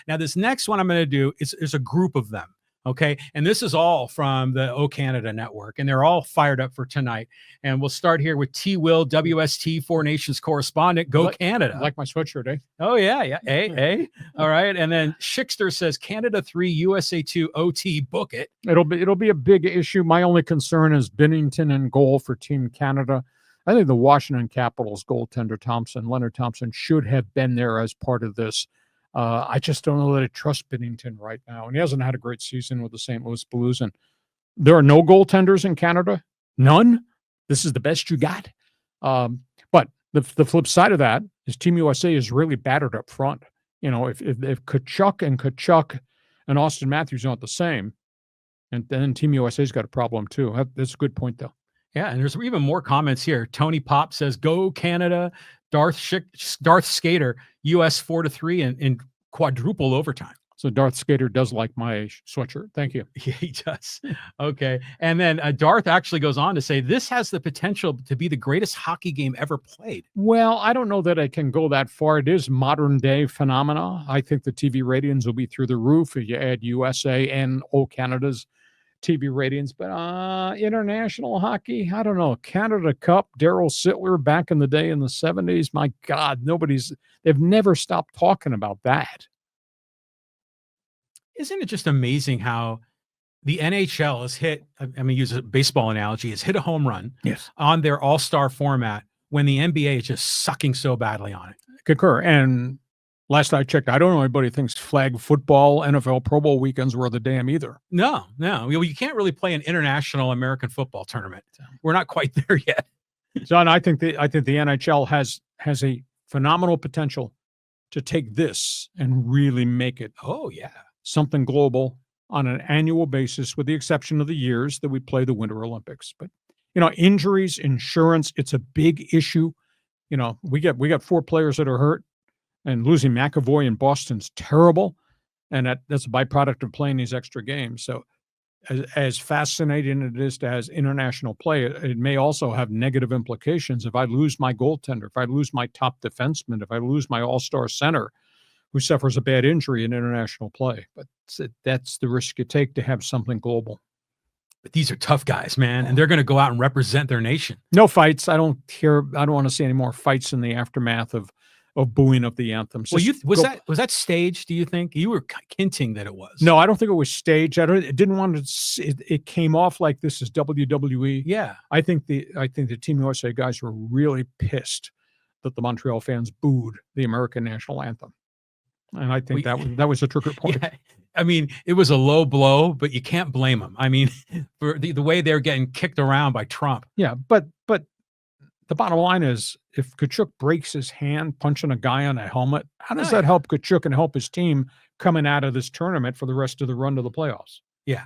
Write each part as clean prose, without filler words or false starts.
Now, this next one I'm going to do is a group of them. Okay. And this is all from the O Canada network, and they're all fired up for tonight. And we'll start here with T. Will, WST, Four Nations correspondent. Go Canada. Like my sweatshirt, eh? Oh, yeah. Hey. All right. And then Schickster says Canada 3, USA 2, OT, book it. It'll be a big issue. My only concern is Binnington in goal for Team Canada. I think the Washington Capitals goaltender Leonard Thompson, should have been there as part of this. I just don't know that I trust Binnington right now. And he hasn't had a great season with the St. Louis Blues. And there are no goaltenders in Canada. None. This is the best you got. But the flip side of that is Team USA is really battered up front. You know, if Tkachuk and Austin Matthews aren't the same, and then Team USA's got a problem too. That's a good point, though. Yeah, and there's even more comments here. Tony Pop says, "Go Canada!" Darth Skater, US 4-3 in quadruple overtime. So Darth Skater does like my sweatshirt. Thank you. Yeah, he does. Okay, and then Darth actually goes on to say, "This has the potential to be the greatest hockey game ever played." Well, I don't know that I can go that far. It is modern day phenomena. I think the TV ratings will be through the roof if you add USA and Canada's TV ratings, but international hockey, I don't know. Canada Cup, Darryl Sittler back in the day in the 70s. My God, they've never stopped talking about that. Isn't it just amazing how the NHL has hit, use a baseball analogy, has hit a home run on their all-star format when the NBA is just sucking so badly on it. Concur. And last I checked, I don't know anybody thinks flag football, NFL Pro Bowl weekends were the damn either. No. You can't really play an international American football tournament. We're not quite there yet. John, I think the NHL has a phenomenal potential to take this and really make it something global on an annual basis, with the exception of the years that we play the Winter Olympics. But, injuries, insurance, it's a big issue. We got 4 players that are hurt. And losing McAvoy in Boston's terrible, and that's a byproduct of playing these extra games. So as fascinating it is to have international play, it may also have negative implications. If I lose my goaltender, if I lose my top defenseman, if I lose my all-star center who suffers a bad injury in international play. But that's the risk you take to have something global. But these are tough guys, man, and they're going to go out and represent their nation. No fights. I don't want to see any more fights in the aftermath of booing of the anthems. Well, was that staged? Do you think you were hinting that it was? No, I don't think it was staged. It didn't want to. It came off like this is WWE. Yeah, I think the Team USA guys were really pissed that the Montreal fans booed the American national anthem, and I think that was a trigger point. Yeah. It was a low blow, but you can't blame them. For the way they're getting kicked around by Trump. Yeah, but the bottom line is, if Tkachuk breaks his hand punching a guy on a helmet, how does that help Tkachuk and help his team coming out of this tournament for the rest of the run to the playoffs? Yeah.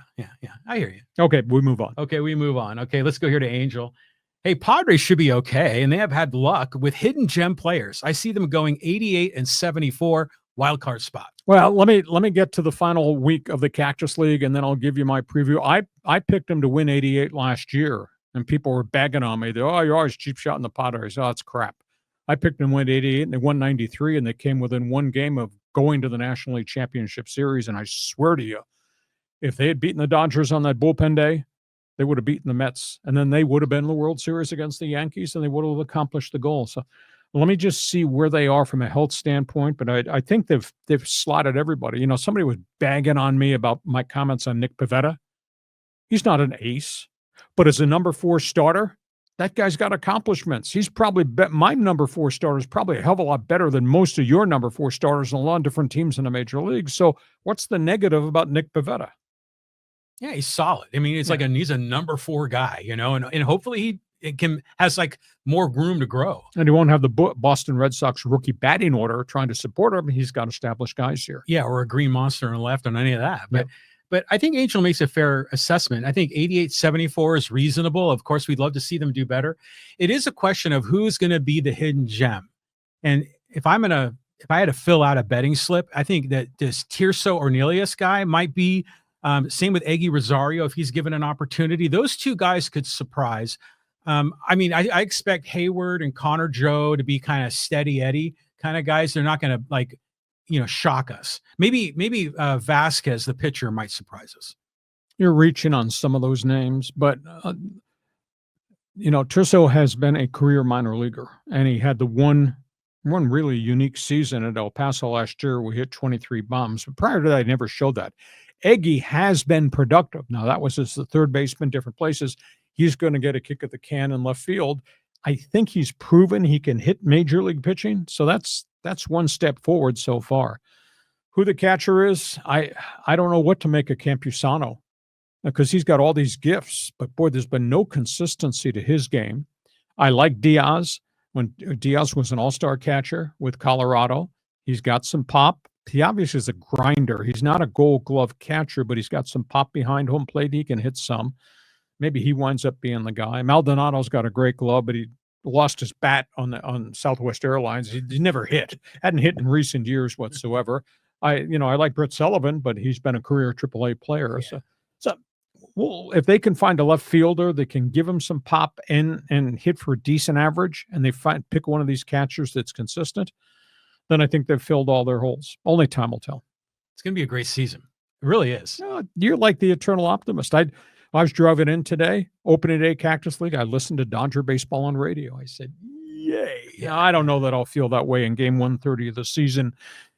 I hear you. Okay, we move on. Okay, let's go here to Angel. Hey, Padres should be okay, and they have had luck with hidden gem players. I see them going 88 and 74 wild card spot. Well, let me get to the final week of the Cactus League, and then I'll give you my preview. I picked them to win 88 last year. And people were bagging on me. You're always cheap shotting the Padres. Oh, it's crap. I picked them to win 88, and they won 93, and they came within one game of going to the National League Championship Series. And I swear to you, if they had beaten the Dodgers on that bullpen day, they would have beaten the Mets. And then they would have been in the World Series against the Yankees, and they would have accomplished the goal. So let me just see where they are from a health standpoint. But I think they've slotted everybody. Somebody was bagging on me about my comments on Nick Pivetta. He's not an ace. But as a number 4 starter, that guy's got accomplishments. He's probably my number 4 starter is probably a hell of a lot better than most of your number 4 starters in a lot of different teams in the major league. So what's the negative about Nick Pivetta? Yeah, he's solid. He's he's a number 4 guy, and hopefully he has more room to grow. And he won't have the Boston Red Sox rookie batting order trying to support him. He's got established guys here. Yeah, or a green monster on left on any of that. But I think Angel makes a fair assessment. I think 88-74 is reasonable. Of course, we'd love to see them do better. It is a question of who's going to be the hidden gem. And if I had to fill out a betting slip, I think that this Tirso Ornelas guy might be, same with Eggy Rosario if he's given an opportunity. Those two guys could surprise. I expect Hayward and Connor Joe to be kind of steady Eddie kind of guys. They're not going to shock us. Maybe Vasquez, the pitcher, might surprise us. You're reaching on some of those names, but Turso has been a career minor leaguer, and he had the one really unique season at El Paso last year. We hit 23 bombs, but prior to that, I never showed that. Eggy has been productive. Now, that was as the third baseman, different places. He's going to get a kick at the can in left field. I think he's proven he can hit major league pitching, so that's one step forward so far. Who the catcher is, I don't know what to make of Campusano, because he's got all these gifts, but boy, there's been no consistency to his game. I like Diaz. When Diaz was an all-star catcher with Colorado, he's got some pop. He obviously is a grinder. He's not a gold glove catcher, but he's got some pop behind home plate. He can hit some. Maybe he winds up being the guy. Maldonado's got a great glove, but he lost his bat on Southwest Airlines. He never hit. Hadn't hit in recent years whatsoever. I like Brett Sullivan, but he's been a career AAA player. Yeah. So well, if they can find a left fielder that can give him some pop and hit for a decent average, and they pick one of these catchers that's consistent, then I think they've filled all their holes. Only time will tell. It's going to be a great season. It really is. You're like the eternal optimist. I was driving in today, opening day Cactus League. I listened to Dodger baseball on radio. I said, yay. Yeah. Now, I don't know that I'll feel that way in game 130 of the season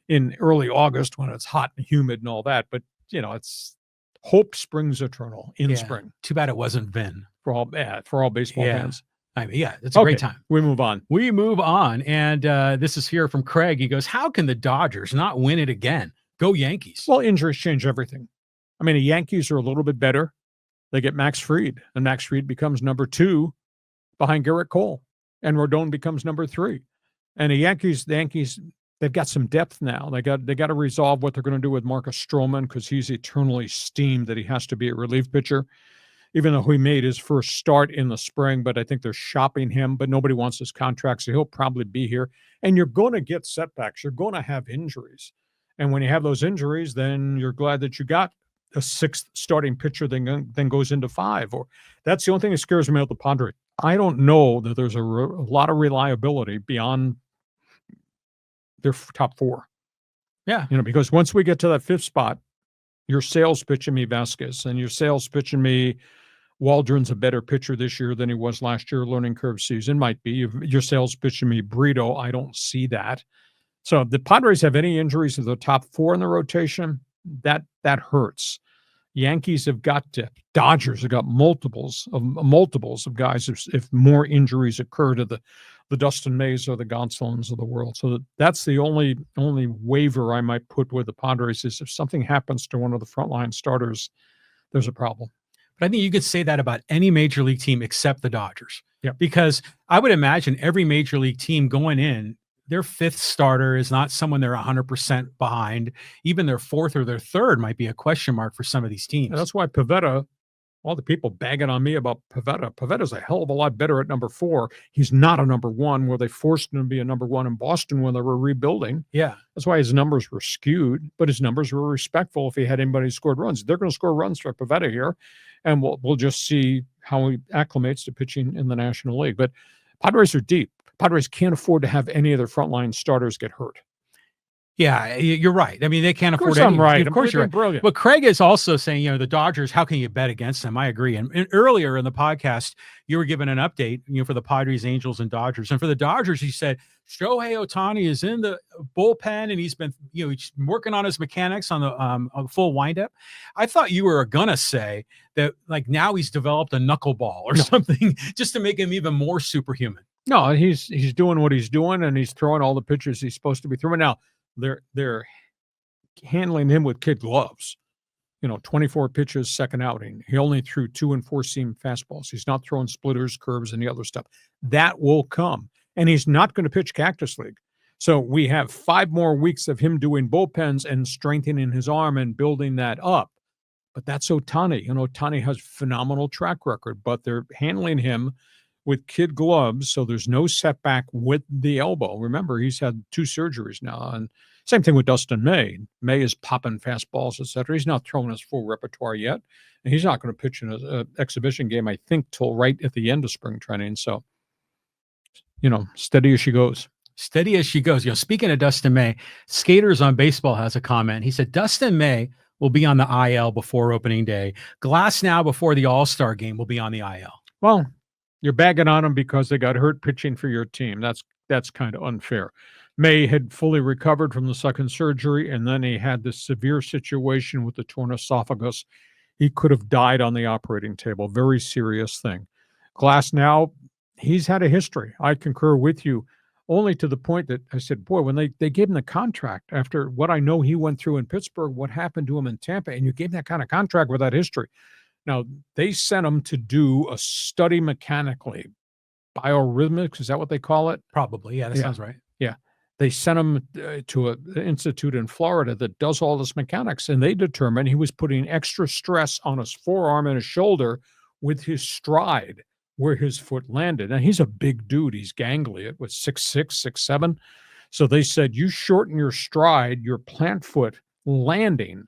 in early August when it's hot and humid and all that. But, it's hope springs eternal in spring. Too bad it wasn't Vin. For all baseball fans. I mean, it's a great time. We move on. And this is here from Craig. He goes, how can the Dodgers not win it again? Go Yankees. Well, injuries change everything. I mean, the Yankees are a little bit better. They get Max Fried, and Max Fried becomes number 2 behind Garrett Cole, and Rodon becomes number 3. And the Yankees, they've got some depth now. They got to resolve what they're going to do with Marcus Stroman, because he's eternally steamed that he has to be a relief pitcher, even though he made his first start in the spring. But I think they're shopping him, but nobody wants his contract, so he'll probably be here. And you're going to get setbacks. You're going to have injuries. And when you have those injuries, then you're glad that you got a 6th starting pitcher then goes into 5. Or that's the only thing that scares me about the Padres. I don't know that there's a lot of reliability beyond their top 4. Yeah. Because once we get to that 5th spot, your sales pitching me Vasquez, and your sales pitching me Waldron's a better pitcher this year than he was last year. Learning curve season might be. Your sales pitching me Brito, I don't see that. So if the Padres have any injuries to the top 4 in the rotation, that hurts. Yankees have got depth. Dodgers have got multiples of guys if more injuries occur to the Dustin Mays or the Gonsolins of the world. So that's the only waiver I might put with the Padres is if something happens to one of the frontline starters, there's a problem. But I think you could say that about any major league team except the Dodgers. Yeah. Because I would imagine every major league team going in, their 5th starter is not someone they're 100% behind. Even their 4th or their 3rd might be a question mark for some of these teams. And that's why Pivetta, all the people bagging on me about Pivetta. Pivetta's a hell of a lot better at number 4. He's not a number 1 where they forced him to be a number 1 in Boston when they were rebuilding. Yeah. That's why his numbers were skewed, but his numbers were respectful if he had anybody who scored runs. They're going to score runs for Pivetta here, and we'll just see how he acclimates to pitching in the National League. But Padres are deep. Padres can't afford to have any of their frontline starters get hurt. Yeah, you're right. I mean, they can't afford I'm any. right. Of course, you're right. Brilliant. But Craig is also saying, the Dodgers, how can you bet against them? I agree. And earlier in the podcast, you were given an update, for the Padres, Angels, and Dodgers. And for the Dodgers, he said, Shohei Ohtani is in the bullpen, and he's been, he's working on his mechanics on the full windup. I thought you were going to say that, like, now he's developed a knuckleball or something just to make him even more superhuman. No, he's doing what he's doing, and he's throwing all the pitches he's supposed to be throwing. Now, they're handling him with kid gloves. 24 pitches, second outing. He only threw 2 and 4 seam fastballs. He's not throwing splitters, curves, and the other stuff. That will come. And he's not going to pitch Cactus League. So we have 5 more weeks of him doing bullpens and strengthening his arm and building that up. But that's Ohtani. Ohtani has phenomenal track record, but they're handling him with kid gloves, so there's no setback with the elbow. Remember, he's had 2 surgeries now, and same thing with Dustin May. May is popping fastballs, etc. He's not throwing his full repertoire yet, and he's not going to pitch in an exhibition game, I think, till right at the end of spring training. So, steady as she goes. Steady as she goes. Speaking of Dustin May, Skaters on Baseball has a comment. He said, Dustin May will be on the IL before opening day. Glass now before the All-Star game will be on the IL. Well, you're bagging on them because they got hurt pitching for your team. That's kind of unfair. May had fully recovered from the second surgery, and then he had this severe situation with the torn esophagus. He could have died on the operating table. Very serious thing. Glass now, he's had a history. I concur with you, only to the point that I said, boy, when they gave him the contract, after what I know he went through in Pittsburgh, what happened to him in Tampa, and you gave him that kind of contract with that history. Now, they sent him to do a study mechanically. Biorhythmics, is that what they call it? Probably. Yeah, that sounds right. Yeah. They sent him to an institute in Florida that does all this mechanics, and they determined he was putting extra stress on his forearm and his shoulder with his stride, where his foot landed. And he's a big dude. He's gangly. It was 6'6", 6'7". So they said, you shorten your stride, your plant foot landing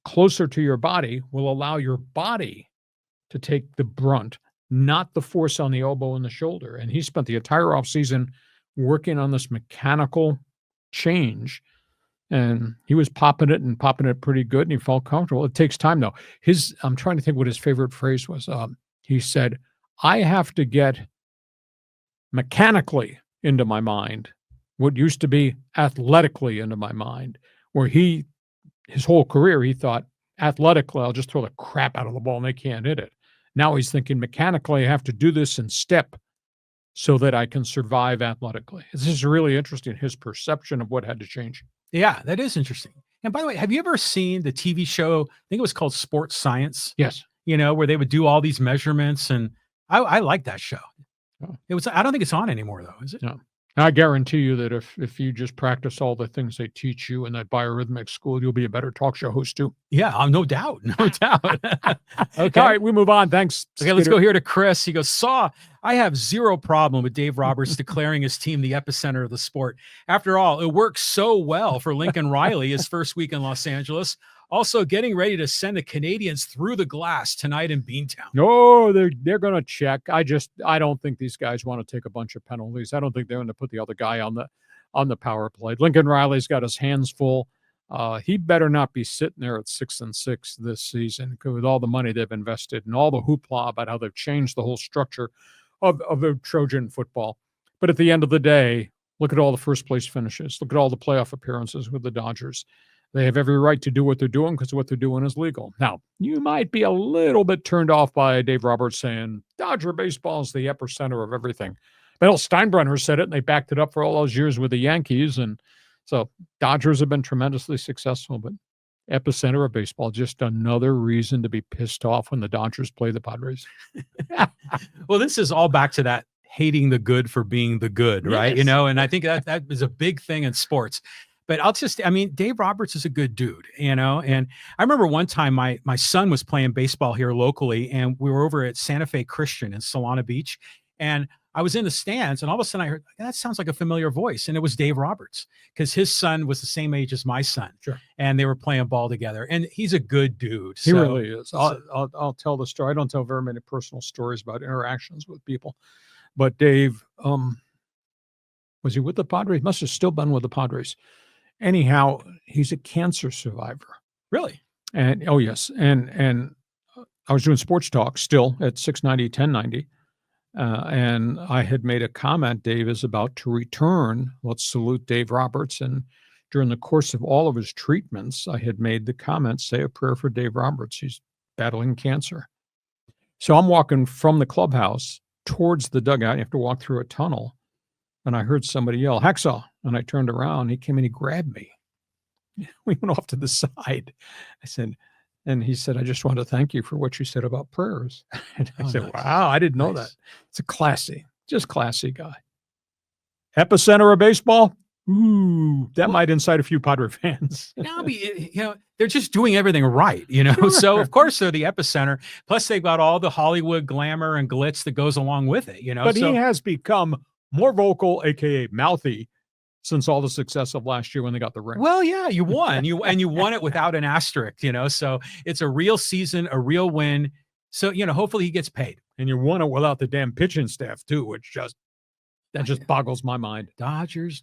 closer to your body will allow your body to take the brunt, not the force on the elbow and the shoulder. And he spent the entire offseason working on this mechanical change. And he was popping it pretty good, and he felt comfortable. It takes time, though. I'm trying to think what his favorite phrase was. He said, I have to get mechanically into my mind what used to be athletically into my mind, where his whole career, he thought, athletically, I'll just throw the crap out of the ball and they can't hit it. Now he's thinking mechanically, I have to do this in step so that I can survive athletically. This is really interesting, his perception of what had to change. Yeah, that is interesting. And by the way, have you ever seen the TV show? I think it was called Sports Science. Yes. Where they would do all these measurements, and I like that show. Oh. I don't think it's on anymore, though, is it? No. I guarantee you that if you just practice all the things they teach you in that biorhythmic school, you'll be a better talk show host too. Yeah, no doubt. No doubt. Okay. All right, we move on. Thanks. Okay, let's go here to Chris. He goes, I have zero problem with Dave Roberts declaring his team the epicenter of the sport. After all, it worked so well for Lincoln Riley his first week in Los Angeles. Also getting ready to send the Canadians through the glass tonight in Beantown. No, they're going to check. I don't think these guys want to take a bunch of penalties. I don't think they're going to put the other guy on the power play. Lincoln Riley's got his hands full. He better not be sitting there at 6-6 this season with all the money they've invested and all the hoopla about how they've changed the whole structure of the Trojan football. But at the end of the day, look at all the first place finishes. Look at all the playoff appearances with the Dodgers. They have every right to do what they're doing because what they're doing is legal. Now, you might be a little bit turned off by Dave Roberts saying Dodger baseball is the epicenter of everything. Bill Steinbrenner said it, and they backed it up for all those years with the Yankees. And so Dodgers have been tremendously successful, but epicenter of baseball, just another reason to be pissed off when the Dodgers play the Padres. Well, this is all back to that hating the good for being the good, right? Yes. And I think that is a big thing in sports. But Dave Roberts is a good dude, and I remember one time my son was playing baseball here locally, and we were over at Santa Fe Christian in Solana Beach, and I was in the stands, and all of a sudden I heard, that sounds like a familiar voice, and it was Dave Roberts, because his son was the same age as my son. Sure. And they were playing ball together, and he's a good dude. He really is. I'll tell the story. I don't tell very many personal stories about interactions with people, but Dave, was he with the Padres? Must have still been with the Padres. Anyhow, he's a cancer survivor. Really? And oh yes, and I was doing sports talk still at 690, 1090, and I had made a comment. Dave is about to return. Let's salute Dave Roberts. And during the course of all of his treatments, I had made the comment, say a prayer for Dave Roberts. He's battling cancer. So I'm walking from the clubhouse towards the dugout. You have to walk through a tunnel. And I heard somebody yell, Hacksaw. And I turned around. He came and he grabbed me. We went off to the side. And he said, I just want to thank you for what you said about prayers. And I said, nice. Wow, I didn't know that. It's a just classy guy. Epicenter of baseball? Ooh, that might incite a few Padre fans. No, they're just doing everything right, Sure. So of course they're the epicenter. Plus they've got all the Hollywood glamour and glitz that goes along with it, But he has become more vocal, aka mouthy, since all the success of last year when they got the ring. Well, yeah, you won. You won it without an asterisk, So it's a real season, a real win. So, hopefully he gets paid. And you won it without the damn pitching staff too, which just That just boggles my mind. Dodgers.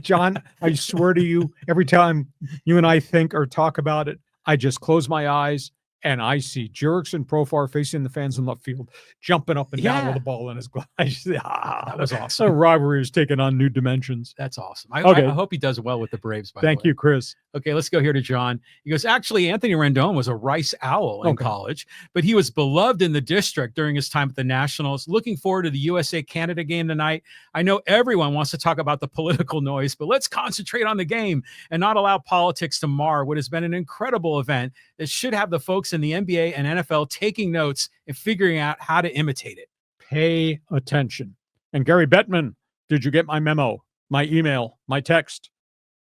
John, I swear to you, every time you and I think or talk about it, I just close my eyes and I see Jurickson Profar facing the fans in left field, jumping up and down with the ball in his glove. That was awesome. The rivalry is taking on new dimensions. That's awesome. I hope he does well with the Braves, by Thank the way. you, Chris. Okay, let's go here to John. He goes, actually, Anthony Rendon was a Rice Owl in college, but he was beloved in the district during his time at the Nationals. Looking forward to the USA-Canada game tonight. I know everyone wants to talk about the political noise, but let's concentrate on the game and not allow politics to mar what has been an incredible event that should have the folks in the NBA and NFL taking notes and figuring out how to imitate it. Pay attention. And Gary Bettman, did you get my memo, my email, my text?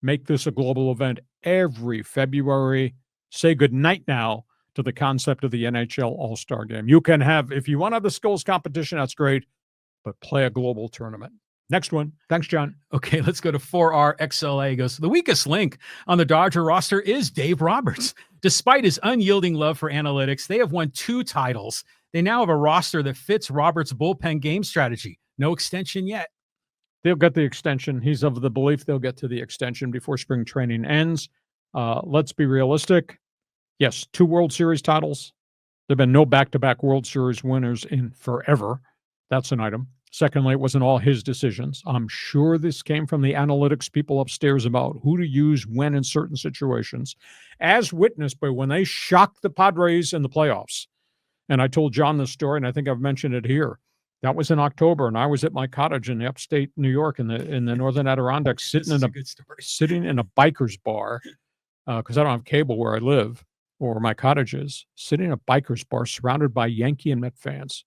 Make this a global event every February. Say goodnight now to the concept of the NHL All-Star Game. You can have, if you want to have the skills competition, that's great, but play a global tournament. Next one. Thanks, John. Okay, let's go to 4RXLA. He goes, the weakest link on the Dodger roster is Dave Roberts. Despite his unyielding love for analytics, they have won 2 titles. They now have a roster that fits Roberts' bullpen game strategy. No extension yet. They'll get the extension. He's of the belief they'll get to the extension before spring training ends. Let's be realistic. Yes, 2 World Series titles. There have been no back-to-back World Series winners in forever. That's an item. Secondly, it wasn't all his decisions. I'm sure this came from the analytics people upstairs about who to use when in certain situations, as witnessed by when they shocked the Padres in the playoffs. And I told John this story, and I think I've mentioned it here. That was in October, and I was at my cottage in the upstate New York in the northern Adirondacks, sitting in a biker's bar, because I don't have cable where I live or where my cottage is, sitting in a biker's bar surrounded by Yankee and Met fans.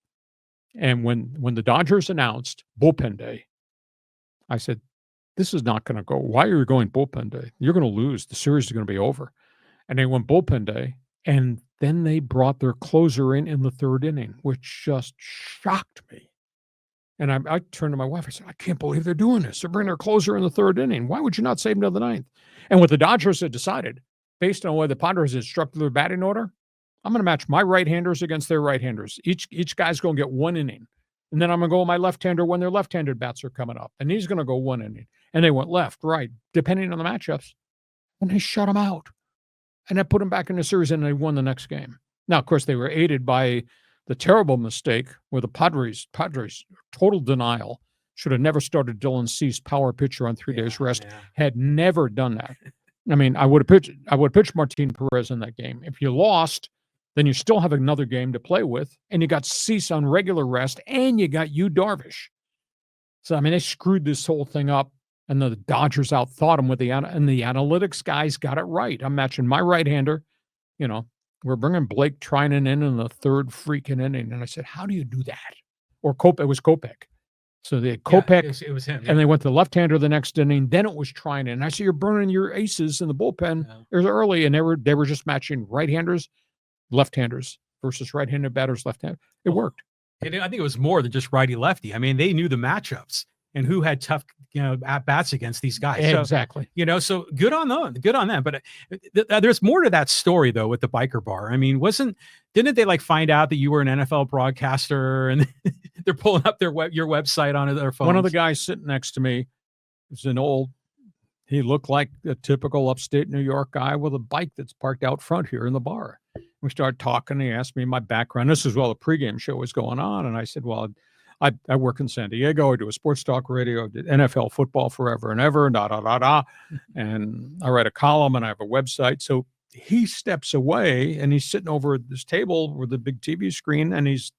And when the Dodgers announced bullpen day, I said, this is not going to go. Why are you going bullpen day? You're going to lose. The series is going to be over. And they went bullpen day, and then they brought their closer in the 3rd inning, which just shocked me. And I turned to my wife. I said, I can't believe they're doing this. They're bringing their closer in the 3rd inning. Why would you not save him to the 9th? And what the Dodgers had decided, based on the way the Padres had structured their batting order, I'm going to match my right-handers against their right-handers. Each guy's going to get 1 inning. And then I'm going to go with my left-hander when their left-handed bats are coming up. And he's going to go 1 inning. And they went left, right, depending on the matchups. And they shut him out. And that put them back in the series, and they won the next game. Now, of course, they were aided by the terrible mistake where the Padres, total denial, should have never started Dylan Cease, power pitcher on 3 days rest, had never done that. I mean, I would have pitched Martin Perez in that game. If you lost, then you still have another game to play with, and you got Cease on regular rest, and you got Yu Darvish. So, I mean, they screwed this whole thing up, and the Dodgers outthought them and the analytics guys got it right. I'm matching my right-hander. You know, we're bringing Blake Trinan in the 3rd freaking inning, and I said, how do you do that? Or it was Kopech. So they had Kopech, it was him, and they went to the left-hander the next inning. Then it was Trinan. And I said, you're burning your aces in the bullpen early, and they were just matching right-handers, left-handers versus right-handed batters, left-handed. It worked. I think it was more than just righty-lefty. I mean, they knew the matchups and who had tough, at-bats against these guys. Exactly. So, so good on them. But there's more to that story, though, with the biker bar. I mean, didn't they find out that you were an NFL broadcaster and they're pulling up your website on their phones? One of the guys sitting next to me is he looked like a typical upstate New York guy with a bike that's parked out front here in the bar. We started talking. He asked me my background. This is while the pregame show was going on. And I said, well, I work in San Diego. I do a sports talk radio. I did NFL football forever and ever, And I write a column and I have a website. So he steps away and he's sitting over at this table with a big TV screen and he's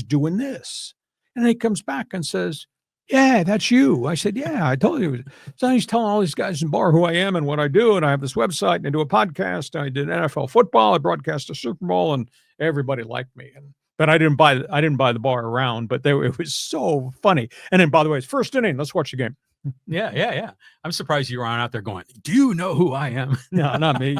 doing this. And then he comes back and says, yeah, that's you. I said, yeah, I told you. So he's telling all these guys in bar who I am and what I do. And I have this website and I do a podcast. I did NFL football. I broadcast a Super Bowl and everybody liked me. But I didn't buy the bar around, but it was so funny. And then, by the way, it's 1st inning. Let's watch the game. Yeah. I'm surprised you were out there going, do you know who I am? No, not me.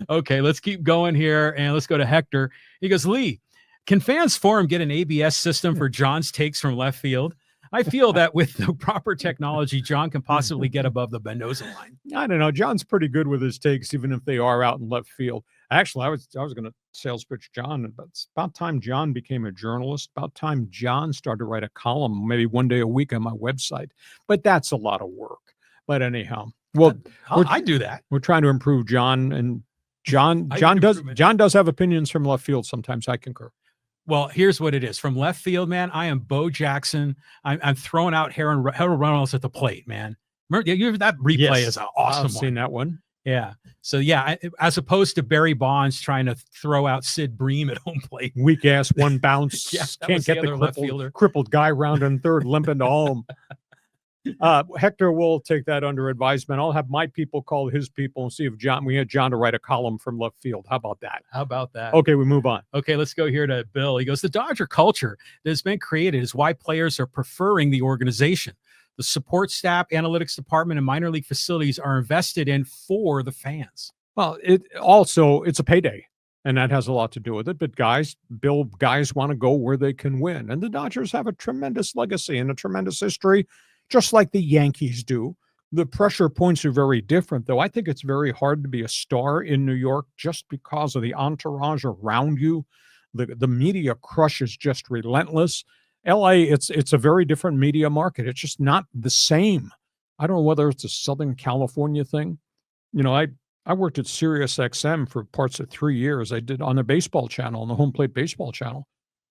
Okay, let's keep going here. And let's go to Hector. He goes, Lee, can Fans Forum get an ABS system for John's takes from left field? I feel that with the proper technology, John can possibly get above the Mendoza line. I don't know. John's pretty good with his takes, even if they are out in left field. Actually, I was going to sales pitch John, but it's about time John became a journalist. About time John started to write a column, maybe one day a week on my website. But that's a lot of work. But anyhow, well, I do that. We're trying to improve John, and John does have opinions from left field. Sometimes I concur. Well, here's what it is. From left field, man, I am Bo Jackson. I'm throwing out Harold Reynolds at the plate, man. Remember that replay is an awesome I've seen that one. Yeah. So, yeah, as opposed to Barry Bonds trying to throw out Sid Bream at home plate. Weak ass one bounce. Yeah, can't get the crippled guy round in third, limping to home. Hector will take that under advisement. I'll have my people call his people and see if we had John to write a column from left field. How about that? Okay, we move on. Okay, let's go here to Bill. He goes, the Dodger culture that has been created is why players are preferring the organization. The support staff, analytics department, and minor league facilities are invested in for the fans. Well, it's a payday, and that has a lot to do with it. But guys want to go where they can win. And the Dodgers have a tremendous legacy and a tremendous history, just like the Yankees do. The pressure points are very different, though. I think it's very hard to be a star in New York just because of the entourage around you. The media crush is just relentless. LA, it's a very different media market. It's just not the same. I don't know whether it's a Southern California thing. You know, I worked at Sirius XM for parts of 3 years. I did on the baseball channel, on the home plate baseball channel.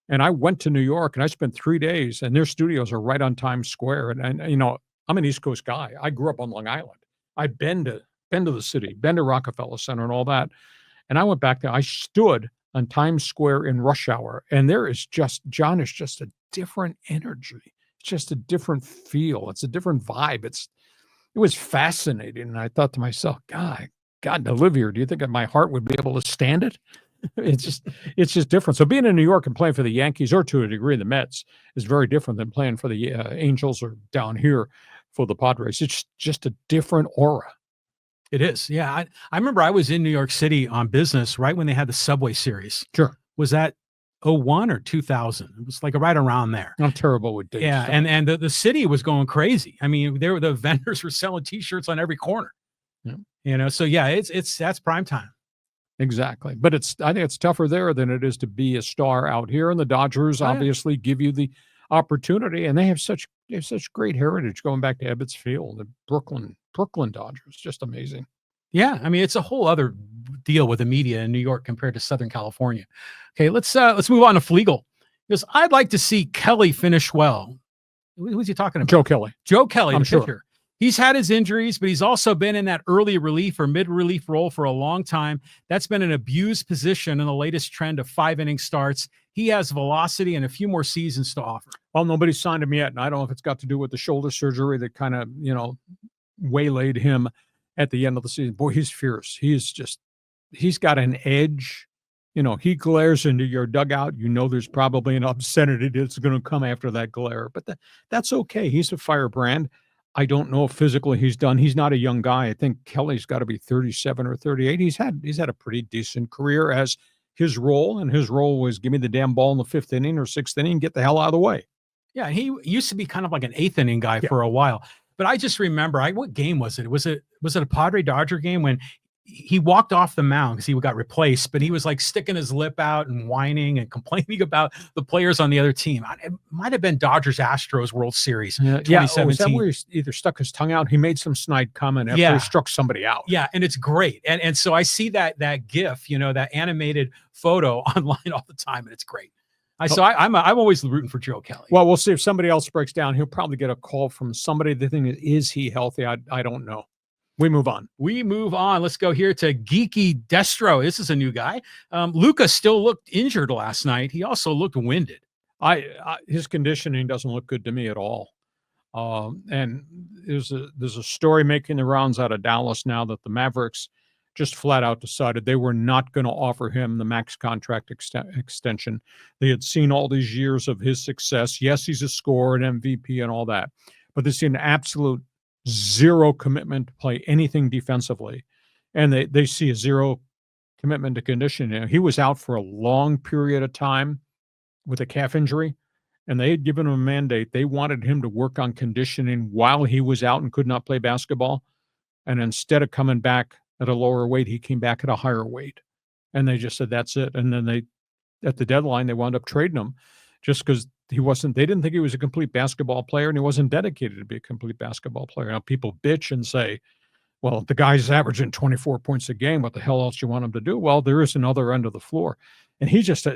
And I went to New York and I spent 3 days, and their studios are right on Times Square. And you know, I'm an East Coast guy. I grew up on Long Island. I've been to the city, been to Rockefeller Center and all that. And I went back there. I stood on Times Square in rush hour, and John is just a different energy. It's just a different feel. It's a different vibe. It was fascinating. And I thought to myself, God, to live here, do you think that my heart would be able to stand it? It's just different. So being in New York and playing for the Yankees, or to a degree the Mets, is very different than playing for the Angels or down here for the Padres. It's just a different aura. It is. Yeah. I remember I was in New York City on business right when they had the Subway Series. Sure. Was that 01 or 2000? It was like right around there. I'm terrible with dates. Yeah. And the city was going crazy. I mean, the vendors were selling T-shirts on every corner. Yeah. You know, so yeah, that's prime time. Exactly. But I think it's tougher there than it is to be a star out here. And the Dodgers obviously give you the opportunity, and they have such great heritage going back to Ebbets Field, the Brooklyn Dodgers. Just amazing. Yeah, I mean, it's a whole other deal with the media in New York compared to Southern California. Okay, let's move on to Flegel. Because I'd like to see Kelly finish well. Who's he talking about? Joe Kelly. Joe Kelly, I'm the pitcher. sure. He's had his injuries, but he's also been in that early relief or mid-relief role for a long time. That's been an abused position in the latest trend of 5-inning starts. He has velocity and a few more seasons to offer. Well, nobody's signed him yet, and I don't know if it's got to do with the shoulder surgery that kind of, waylaid him at the end of the season. Boy, he's fierce. He's got an edge. He glares into your dugout. There's probably an obscenity that's going to come after that glare, but that's okay. He's a firebrand. I don't know if physically he's done. He's not a young guy. I think Kelly's got to be 37 or 38. He's had a pretty decent career as his role, and his role was give me the damn ball in the 5th inning or 6th inning, get the hell out of the way. Yeah, he used to be kind of like an 8th inning guy for a while. But I just remember, what game was it? Was it a Padre Dodger game when he walked off the mound because he got replaced, but he was like sticking his lip out and whining and complaining about the players on the other team. It might have been Dodgers Astros World Series 2017. Was that where he either stuck his tongue out? He made some snide comment after he struck somebody out. Yeah, and it's great. And so I see that GIF, that animated photo online all the time, and it's great. I'm always rooting for Joe Kelly. Well, we'll see if somebody else breaks down. He'll probably get a call from somebody. The thing is he healthy? I don't know. We move on. Let's go here to Geeky Destro. This is a new guy. Luka still looked injured last night. He also looked winded. His conditioning doesn't look good to me at all. And there's a story making the rounds out of Dallas now that the Mavericks just flat out decided they were not going to offer him the max contract extension. They had seen all these years of his success. Yes, he's a scorer and MVP and all that, but they see an absolute zero commitment to play anything defensively. And they see a zero commitment to conditioning. He was out for a long period of time with a calf injury, and they had given him a mandate. They wanted him to work on conditioning while he was out and could not play basketball. And instead of coming back at a lower weight, he came back at a higher weight. And they just said, that's it. And then at the deadline, they wound up trading him just because they didn't think he was a complete basketball player, and he wasn't dedicated to be a complete basketball player. Now people bitch and say, well, the guy's averaging 24 points a game. What the hell else you want him to do? Well, there is another end of the floor. And he just,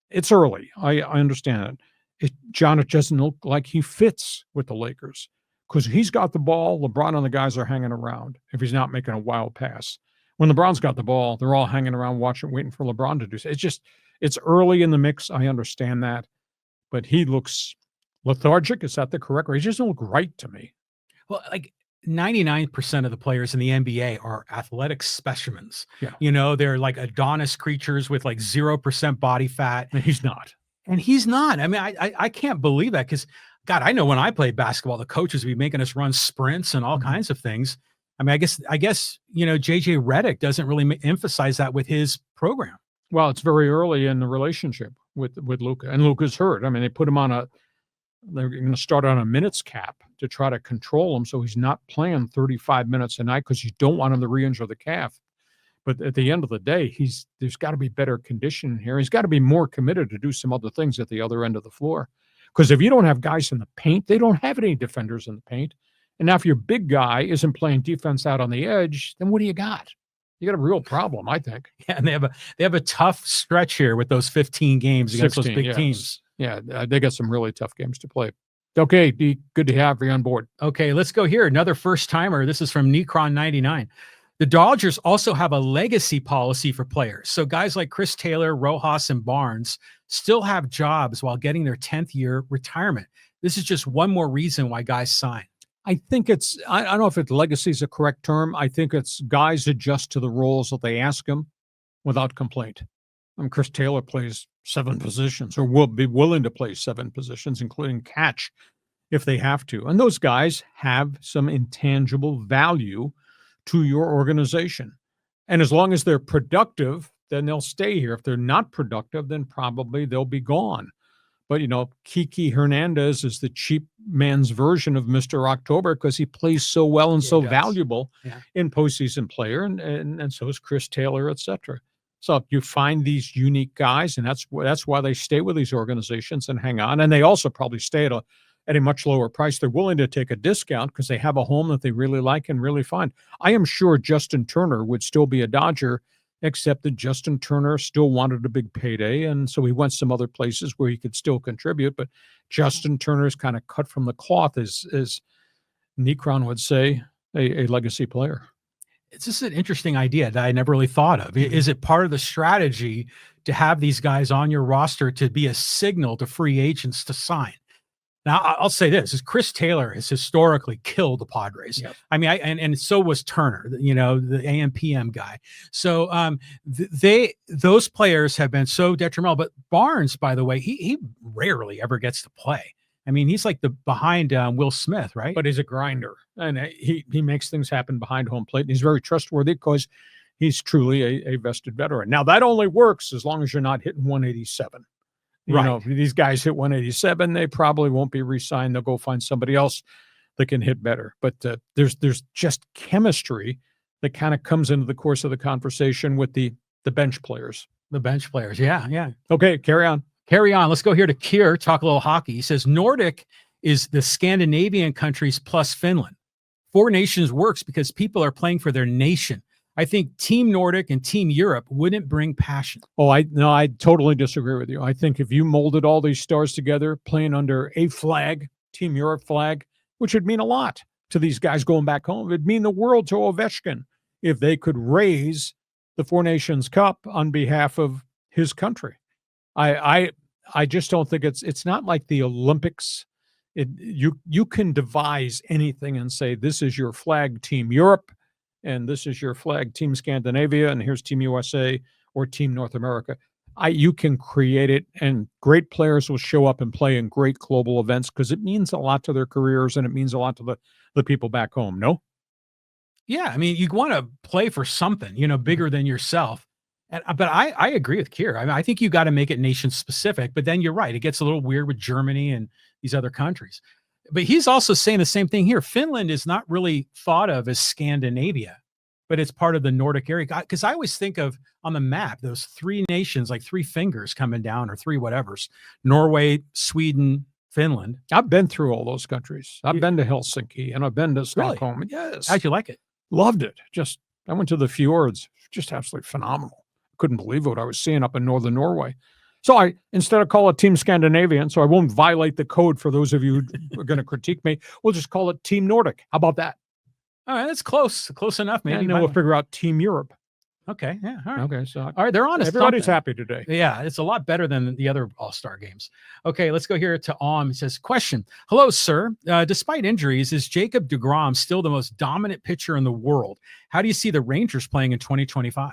it's early. I understand it. John, it doesn't look like he fits with the Lakers because he's got the ball. LeBron and the guys are hanging around if he's not making a wild pass. When LeBron's got the ball, they're all hanging around waiting for LeBron to do so. It's early in the mix. I understand that. But he looks lethargic. Is that the correct word? He doesn't look right to me. Well, like 99% of the players in the NBA are athletic specimens. Yeah. You know, they're like Adonis creatures with like 0% body fat. And he's not. And he's not. I mean, I can't believe that because, God, I know when I played basketball, the coaches would be making us run sprints and all kinds of things. I mean, I guess, you know, JJ Redick doesn't really emphasize that with his program. Well, it's very early in the relationship with Luka, and Luka's hurt. I mean, they're going to start on a minutes cap to try to control him so he's not playing 35 minutes a night because you don't want him to re-injure the calf. But at the end of the day, there's got to be better conditioning here. He's got to be more committed to do some other things at the other end of the floor. Because if you don't have guys in the paint, they don't have any defenders in the paint. And now if your big guy isn't playing defense out on the edge, then what do you got? You got a real problem, I think. Yeah, and they have a tough stretch here with those 15 games against those big teams. Yeah, they got some really tough games to play. Okay, D, good to have you on board. Okay, let's go here. Another first-timer. This is from Necron99. The Dodgers also have a legacy policy for players. So guys like Chris Taylor, Rojas, and Barnes still have jobs while getting their 10th year retirement. This is just one more reason why guys sign. I think I don't know if legacy is a correct term. I think it's guys adjust to the roles that they ask them without complaint. Chris Taylor plays 7 positions or will be willing to play 7 positions, including catch if they have to. And those guys have some intangible value to your organization. And as long as they're productive, then they'll stay here. If they're not productive, then probably they'll be gone. But, you know, Kiki Hernandez is the cheap man's version of Mr. October because he plays so well and so valuable in postseason player. And so is Chris Taylor, et cetera. So you find these unique guys, and that's why they stay with these organizations and hang on. And they also probably stay at a much lower price. They're willing to take a discount because they have a home that they really like and really find. I am sure Justin Turner would still be a Dodger, except that Justin Turner still wanted a big payday, and so he went some other places where he could still contribute. But Justin Turner's kind of cut from the cloth, as Necron would say, a legacy player. It's just an interesting idea that I never really thought of. Is it part of the strategy to have these guys on your roster to be a signal to free agents to sign? Now, I'll say this, is Chris Taylor has historically killed the Padres. Yep. I mean, and so was Turner, you know, the AM/PM guy. So those players have been so detrimental. But Barnes, by the way, he rarely ever gets to play. I mean, he's like behind Will Smith, right? But he's a grinder, and he makes things happen behind home plate. And he's very trustworthy because he's truly a vested veteran. Now, that only works as long as you're not hitting 187. You know, if these guys hit 187, they probably won't be re-signed. They'll go find somebody else that can hit better. But there's just chemistry that kind of comes into the course of the conversation with the bench players. The bench players, yeah. Okay, carry on. Let's go here to Kier, talk a little hockey. He says Nordic is the Scandinavian countries plus Finland. 4 nations works because people are playing for their nation. I think Team Nordic and Team Europe wouldn't bring passion. Oh, I totally disagree with you. I think if you molded all these stars together, playing under a flag, Team Europe flag, which would mean a lot to these guys going back home. It'd mean the world to Ovechkin if they could raise the 4 Nations Cup on behalf of his country. I just don't think it's not like the Olympics. You can devise anything and say, this is your flag, Team Europe, and this is your flag, Team Scandinavia, and here's Team USA or Team North America. You can create it, and great players will show up and play in great global events because it means a lot to their careers and it means a lot to the people back home, no? Yeah, I mean, you want to play for something, you know, bigger than yourself. But I agree with Kier. I mean, I think you got to make it nation specific, but then you're right. It gets a little weird with Germany and these other countries. But he's also saying the same thing here. Finland is not really thought of as Scandinavia. but it's part of the Nordic area. Because I always think of on the map those three nations, like three fingers coming down or three whatevers: Norway, Sweden, Finland. I've been through all those countries. I've been to Helsinki and I've been to Stockholm. Yes. How'd you like it? Loved it. I went to the fjords. Just absolutely phenomenal. Couldn't believe what I was seeing up in northern Norway. So instead of call it Team Scandinavian, so I won't violate the code for those of you who are going to critique me, we'll just call it Team Nordic. How about that? All right, that's close enough. Maybe. And then we'll figure out Team Europe. Okay. Yeah. All right. Okay. So all right, they're honest. Everybody's happy today. Yeah, it's a lot better than the other All-Star games. Okay, let's go here to It says, question. Hello, sir. Despite injuries, is Jacob deGrom still the most dominant pitcher in the world? How do you see the Rangers playing in 2025?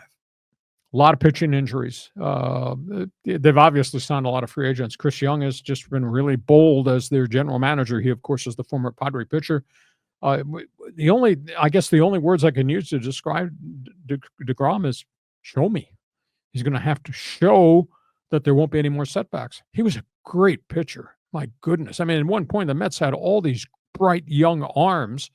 A lot of pitching injuries. They've obviously signed a lot of free agents. Chris Young has just been really bold as their general manager. He, of course, is the former Padre pitcher. The only words I can use to describe deGrom is show me. He's going to have to show that there won't be any more setbacks. He was a great pitcher. My goodness. I mean, at one point, the Mets had all these bright young arms,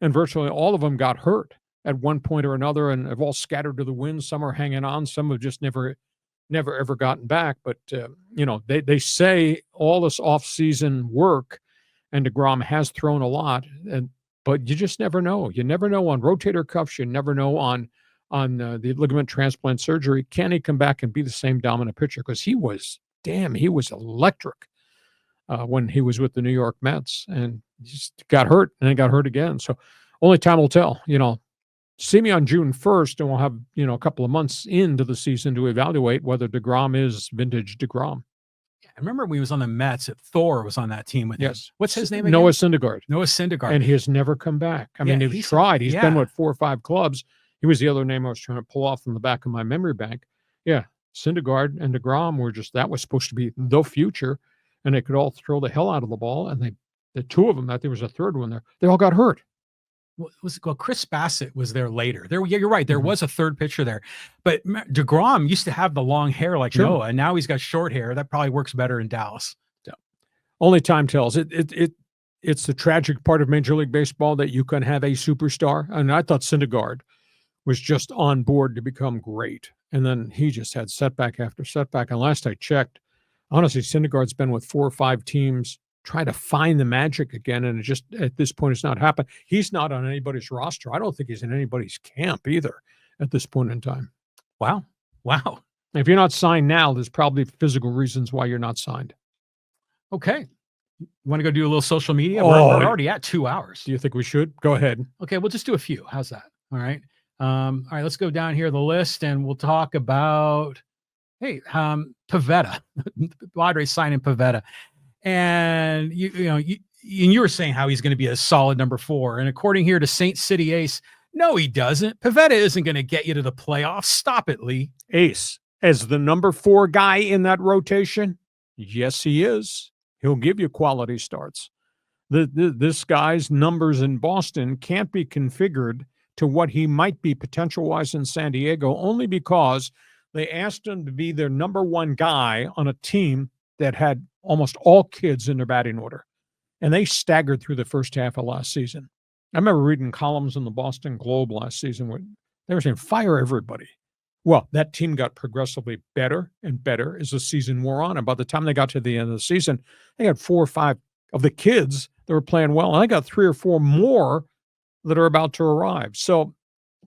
and virtually all of them got hurt at one point or another, and have all scattered to the wind. Some are hanging on. Some have just never ever gotten back. But, they say all this off-season work, and deGrom has thrown a lot, but you just never know. You never know on rotator cuffs. You never know on the ligament transplant surgery. Can he come back and be the same dominant pitcher? Because he was electric when he was with the New York Mets, and he just got hurt and then got hurt again. So only time will tell. See me on June 1st, and we'll have a couple of months into the season to evaluate whether deGrom is vintage deGrom. I remember when he was on the Mets, Thor was on that team with him. What's his name again? Noah Syndergaard. And he has never come back. I mean, he's tried. He's been with 4 or 5 clubs. He was the other name I was trying to pull off from the back of my memory bank. Yeah, Syndergaard and deGrom were that was supposed to be the future, and they could all throw the hell out of the ball. And the two of them, there was a third one there, they all got hurt. Well, Chris Bassett was there later. You're right. There was a third pitcher there, but deGrom used to have the long hair like Noah, and now he's got short hair. That probably works better in Dallas. Yeah. Only time tells. It's the tragic part of Major League Baseball that you can have a superstar. And I thought Syndergaard was just on board to become great, and then he just had setback after setback. And last I checked, honestly, Syndergaard's been with 4 or 5 teams. Try to find the magic again, and it just at this point it's not happened. He's not on anybody's roster. I don't think he's in anybody's camp either at this point in time. Wow. If you're not signed now, there's probably physical reasons why you're not signed. Okay. You want to go do a little social media? We're already at 2 hours. Do you think we should? Go ahead. Okay, we'll just do a few. How's that? All right. All right, let's go down here the list, and we'll talk about Pivetta. Padres signing Pivetta. And you were saying how he's going to be a solid number 4. And according here to Saint City Ace, no, he doesn't. Pivetta isn't going to get you to the playoffs. Stop it, Lee. Ace, as the number 4 guy in that rotation, yes, he is. He'll give you quality starts. This guy's numbers in Boston can't be configured to what he might be potential-wise in San Diego, only because they asked him to be their number 1 guy on a team that had almost all kids in their batting order. And they staggered through the first half of last season. I remember reading columns in the Boston Globe last season where they were saying, fire everybody. Well, that team got progressively better and better as the season wore on. And by the time they got to the end of the season, they had 4 or 5 of the kids that were playing well. And I got 3 or 4 more that are about to arrive. So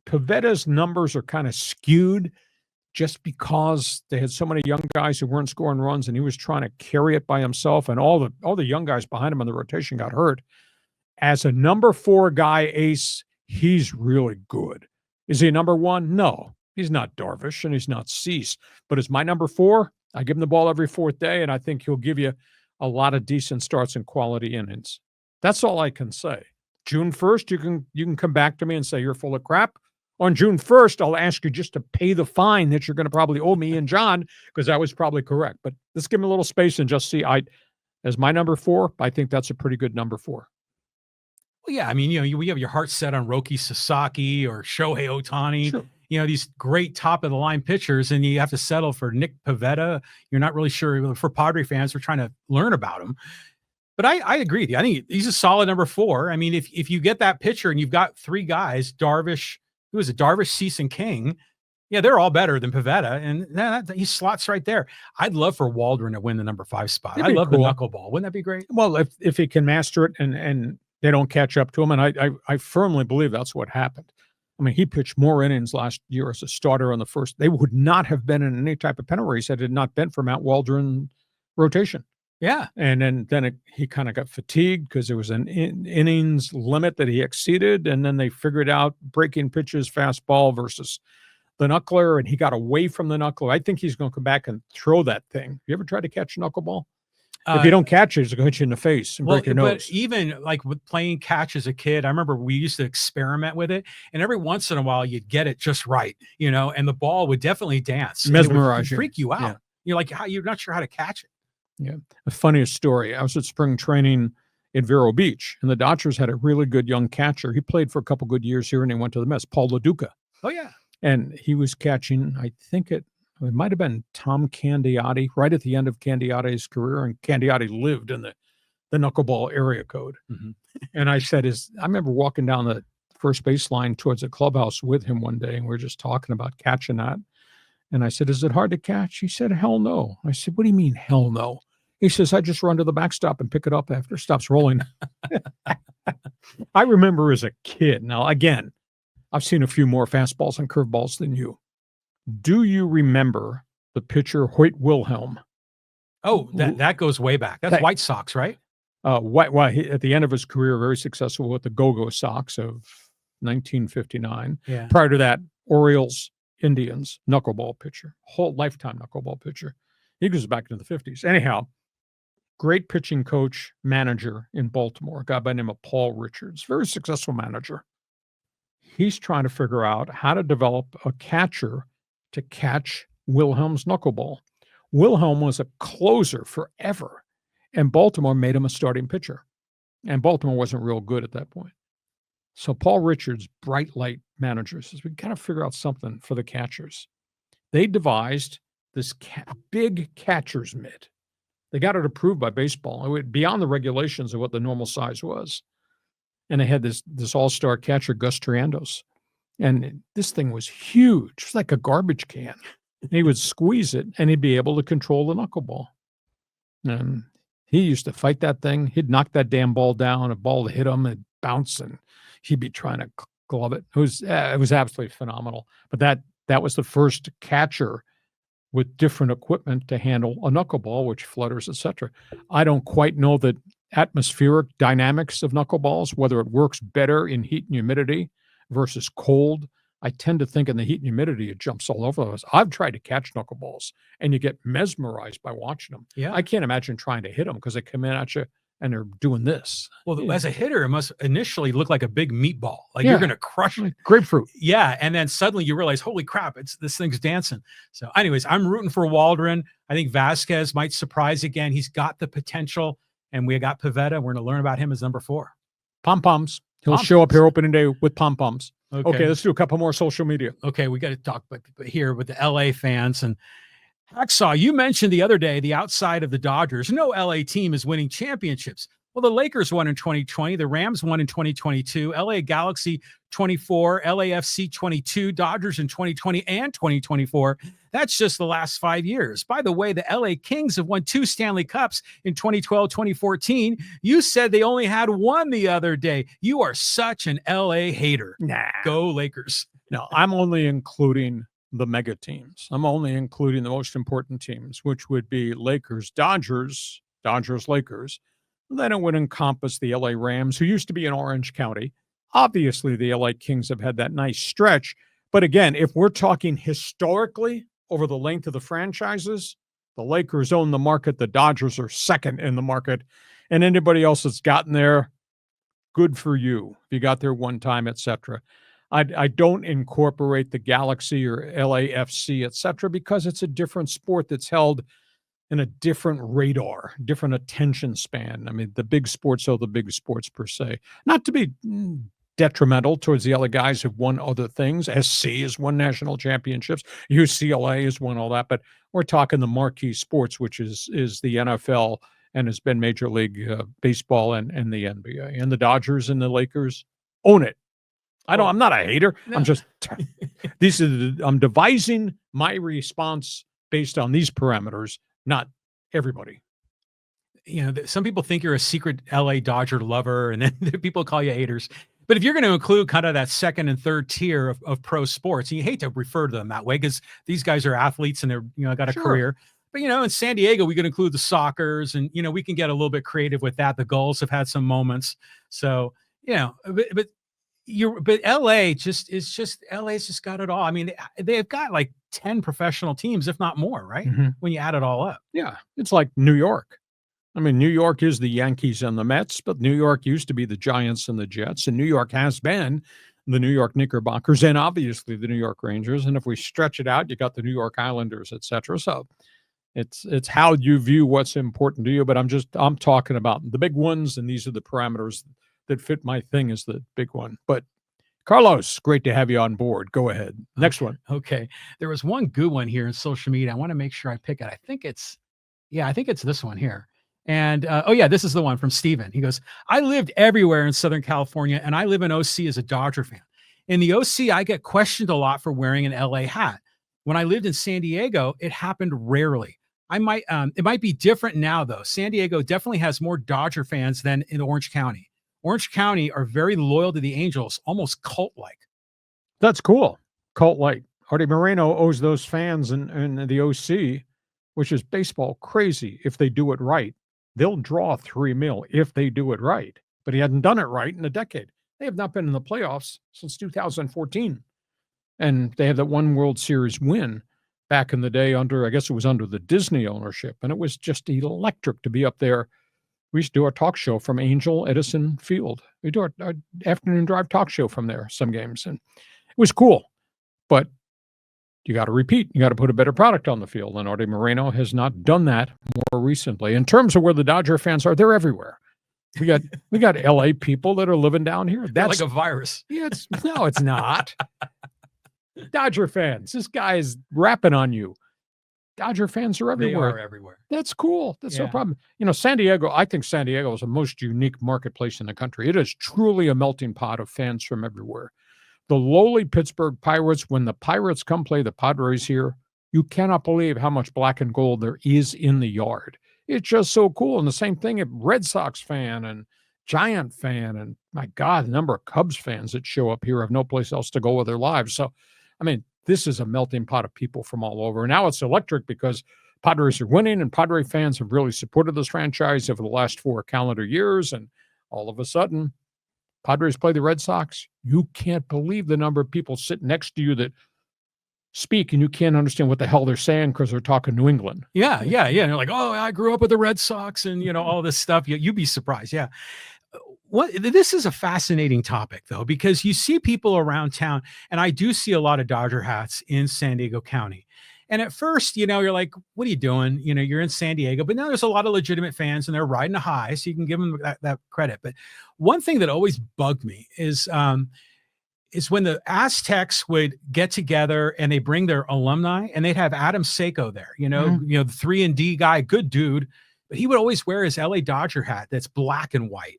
Pivetta's numbers are kind of skewed just because they had so many young guys who weren't scoring runs, and he was trying to carry it by himself, and all the young guys behind him in the rotation got hurt. As a number 4 guy, Ace, he's really good. Is he a number 1? No, he's not Darvish, and he's not Cease. But as my number 4, I give him the ball every 4th day, and I think he'll give you a lot of decent starts and quality innings. That's all I can say. June 1st, you can come back to me and say you're full of crap. On June 1st, I'll ask you just to pay the fine that you're going to probably owe me and John, because I was probably correct. But let's give him a little space and just see. As my number 4, I think that's a pretty good number 4. Well, yeah, I mean, we have your heart set on Roki Sasaki or Shohei Ohtani. Sure. These great top-of-the-line pitchers, and you have to settle for Nick Pivetta. You're not really sure. For Padre fans, we're trying to learn about him. But I agree with you. I think he's a solid number 4. I mean, if you get that pitcher and you've got 3 guys, Darvish, Who is it? Darvish, Cease, and King. Yeah, they're all better than Pivetta, and he slots right there. I'd love for Waldron to win the number 5 spot. I love cool. the knuckleball. Wouldn't that be great? Well, if he can master it and they don't catch up to him, and I firmly believe that's what happened. I mean, he pitched more innings last year as a starter on the first. They would not have been in any type of pennant race had it not been for Matt Waldron rotation. Yeah. And then he kind of got fatigued because there was an innings limit that he exceeded. And then they figured out breaking pitches, fastball versus the knuckler, and he got away from the knuckler. I think he's going to come back and throw that thing. You ever tried to catch a knuckleball? If you don't catch it, it's going to hit you in the face and break your nose. But even like with playing catch as a kid, I remember we used to experiment with it, and every once in a while you'd get it just right, and the ball would definitely dance, mesmerize you, freak you out. Yeah. You're like, you're not sure how to catch it. Yeah. The funniest story, I was at spring training in Vero Beach, and the Dodgers had a really good young catcher. He played for a couple good years here, and he went to the Mets, Paul LaDuca. Oh, yeah. And he was catching, I think it might have been Tom Candiotti, right at the end of Candiotti's career, and Candiotti lived in the knuckleball area code. Mm-hmm. And I said, I remember walking down the first baseline towards the clubhouse with him one day, and we were just talking about catching that. And I said, is it hard to catch? He said, hell no. I said, what do you mean, hell no? He says, I just run to the backstop and pick it up after it stops rolling. I remember as a kid. Now, again, I've seen a few more fastballs and curveballs than you. Do you remember the pitcher Hoyt Wilhelm? Oh, that goes way back. That's White Sox, right? At the end of his career, very successful with the Go-Go Sox of 1959. Yeah. Prior to that, Orioles, Indians, knuckleball pitcher, whole lifetime knuckleball pitcher. He goes back into the 50s. Anyhow, great pitching coach, manager in Baltimore, a guy by the name of Paul Richards, very successful manager. He's trying to figure out how to develop a catcher to catch Wilhelm's knuckleball. Wilhelm was a closer forever, and Baltimore made him a starting pitcher. And Baltimore wasn't real good at that point. So Paul Richards, bright light manager, says, we got to figure out something for the catchers. They devised this big catcher's mitt. They got it approved by baseball. It went beyond the regulations of what the normal size was. And they had this all-star catcher, Gus Triandos. And this thing was huge. It was like a garbage can. And he would squeeze it, and he'd be able to control the knuckleball. And he used to fight that thing. He'd knock that damn ball down. A ball would hit him, it'd bounce, and he'd be trying to glove it. It was absolutely phenomenal. But that was the first catcher with different equipment to handle a knuckleball, which flutters, etc. I don't quite know the atmospheric dynamics of knuckleballs, whether it works better in heat and humidity versus cold. I tend to think in the heat and humidity, it jumps all over us. I've tried to catch knuckleballs, and you get mesmerized by watching them. Yeah. I can't imagine trying to hit them because they come in at you and they're doing this. Well, as a hitter, it must initially look like a big meatball. Like you're going to crush it. Grapefruit. Yeah. And then suddenly you realize, holy crap, this thing's dancing. So anyways, I'm rooting for Waldron. I think Vasquez might surprise again. He's got the potential. And we got Pivetta. We're going to learn about him as number 4. Pom-poms. He'll show up here opening day with pom-poms. Okay, let's do a couple more social media. Okay, we got to talk but here with the LA fans. And Hacksaw, you mentioned the other day, the outside of the Dodgers, no LA team is winning championships. Well, the Lakers won in 2020. The Rams won in 2022. LA Galaxy 24, LAFC 22, Dodgers in 2020 and 2024. That's just the last 5 years. By the way, the LA Kings have won 2 Stanley Cups in 2012, 2014. You said they only had 1 the other day. You are such an LA hater. Nah. Go Lakers. No, I'm only including the mega teams. I'm only including the most important teams, which would be Lakers, Dodgers, Lakers. Then it would encompass the LA Rams, who used to be in Orange County. Obviously, the LA Kings have had that nice stretch. But again, if we're talking historically over the length of the franchises, the Lakers own the market. The Dodgers are second in the market. And anybody else that's gotten there, good for you. If you got there one time, etc. I don't incorporate the Galaxy or LAFC, etc., because it's a different sport that's held in a different radar, different attention span. I mean, the big sports are the big sports per se. Not to be detrimental towards the other guys who've won other things. SC has won national championships. UCLA has won all that. But we're talking the marquee sports, which is the NFL and has been Major League Baseball and the NBA. And the Dodgers and the Lakers own it. I'm not a hater. No. I'm just I'm devising my response based on these parameters, not everybody. Some people think you're a secret LA Dodger lover, and then people call you haters. But if you're going to include kind of that second and third tier of pro sports, and you hate to refer to them that way because these guys are athletes and they're, got a career. But, in San Diego, we can include the Soccers and, we can get a little bit creative with that. The Gulls have had some moments. So, but LA's just got it all. I mean, they've got like 10 professional teams, if not more, right? Mm-hmm. When you add it all up. Yeah. It's like New York. I mean, New York is the Yankees and the Mets, but New York used to be the Giants and the Jets, and New York has been the New York Knickerbockers and obviously the New York Rangers. And if we stretch it out, you got the New York Islanders, et cetera. So it's how you view what's important to you. But I'm talking about the big ones, and these are the parameters that fit my thing is the big one. But Carlos, great to have you on board. Go ahead. Next one. Okay. There was one good one here in social media. I want to make sure I pick it. I think it's this one here. And, this is the one from Steven. He goes, I lived everywhere in Southern California, and I live in OC as a Dodger fan. In the OC, I get questioned a lot for wearing an LA hat. When I lived in San Diego, it happened rarely. It might be different now, though. San Diego definitely has more Dodger fans than in Orange County. Orange County are very loyal to the Angels, almost cult-like. That's cool. Cult-like. Artie Moreno owes those fans in the OC, which is baseball crazy if they do it right. They'll draw $3 million if they do it right, but he hadn't done it right in a decade. They have not been in the playoffs since 2014, and they had that one World Series win back in the day under the Disney ownership, and it was just electric to be up there. We used to do our talk show from Angel Edison Field. We do our afternoon drive talk show from there some games, and it was cool, but you got to repeat. You got to put a better product on the field. And Artie Moreno has not done that more recently. In terms of where the Dodger fans are, they're everywhere. We got LA people that are living down here. That's like a virus. Yeah, it's not. Dodger fans. This guy is rapping on you. Dodger fans are everywhere. They are everywhere. That's cool. That's no problem. San Diego, I think San Diego is the most unique marketplace in the country. It is truly a melting pot of fans from everywhere. The lowly Pittsburgh Pirates, when the Pirates come play the Padres here, you cannot believe how much black and gold there is in the yard. It's just so cool. And the same thing at Red Sox fan and Giant fan. And my God, the number of Cubs fans that show up here have no place else to go with their lives. So, I mean, this is a melting pot of people from all over. And now it's electric because Padres are winning and Padre fans have really supported this franchise over the last 4 calendar years. And all of a sudden, Padres play the Red Sox. You can't believe the number of people sitting next to you that speak and you can't understand what the hell they're saying because they're talking New England. Yeah. And they're like, oh, I grew up with the Red Sox and, all this stuff. You'd be surprised. Yeah. This is a fascinating topic, though, because you see people around town, and I do see a lot of Dodger hats in San Diego County. And at first, you're like, what are you doing? You're in San Diego, but now there's a lot of legitimate fans and they're riding a high. So you can give them that credit. But one thing that always bugged me is when the Aztecs would get together and they bring their alumni and they'd have Adam Seiko there, the 3-and-D guy, good dude, but he would always wear his LA Dodger hat that's black and white.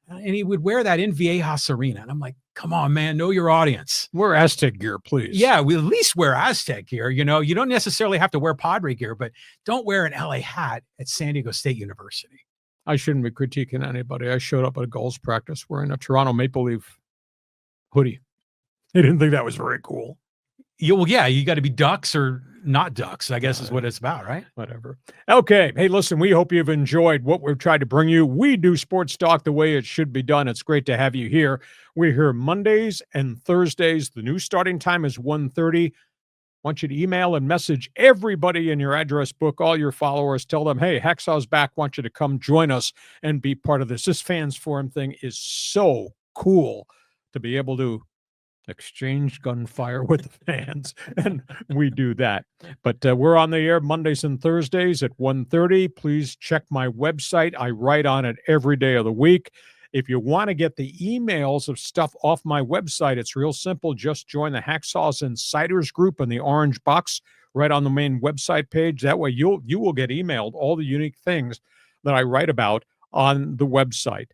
And he would wear that in Viejas Arena. And I'm like, come on, man, know your audience. Wear Aztec gear, please. Yeah, we at least wear Aztec gear. You don't necessarily have to wear Padre gear, but don't wear an LA hat at San Diego State University. I shouldn't be critiquing anybody. I showed up at a Gulls practice wearing a Toronto Maple Leaf hoodie. I didn't think that was very cool. You got to be Ducks or not Ducks, I guess is what it's about, right? Whatever. Okay. Hey, listen, we hope you've enjoyed what we've tried to bring you. We do sports talk the way it should be done. It's great to have you here. We're here Mondays and Thursdays. The new starting time is 1:30. I want you to email and message everybody in your address book, all your followers. Tell them, hey, Hacksaw's back. I want you to come join us and be part of this. This Fans Forum thing is so cool to be able to exchange gunfire with the fans, and we do that. But we're on the air Mondays and Thursdays at 1:30. Please check my website. I write on it every day of the week. If you want to get the emails of stuff off my website, it's real simple. Just join the Hacksaw's Insiders group in the orange box right on the main website page. That way you will get emailed all the unique things that I write about on the website.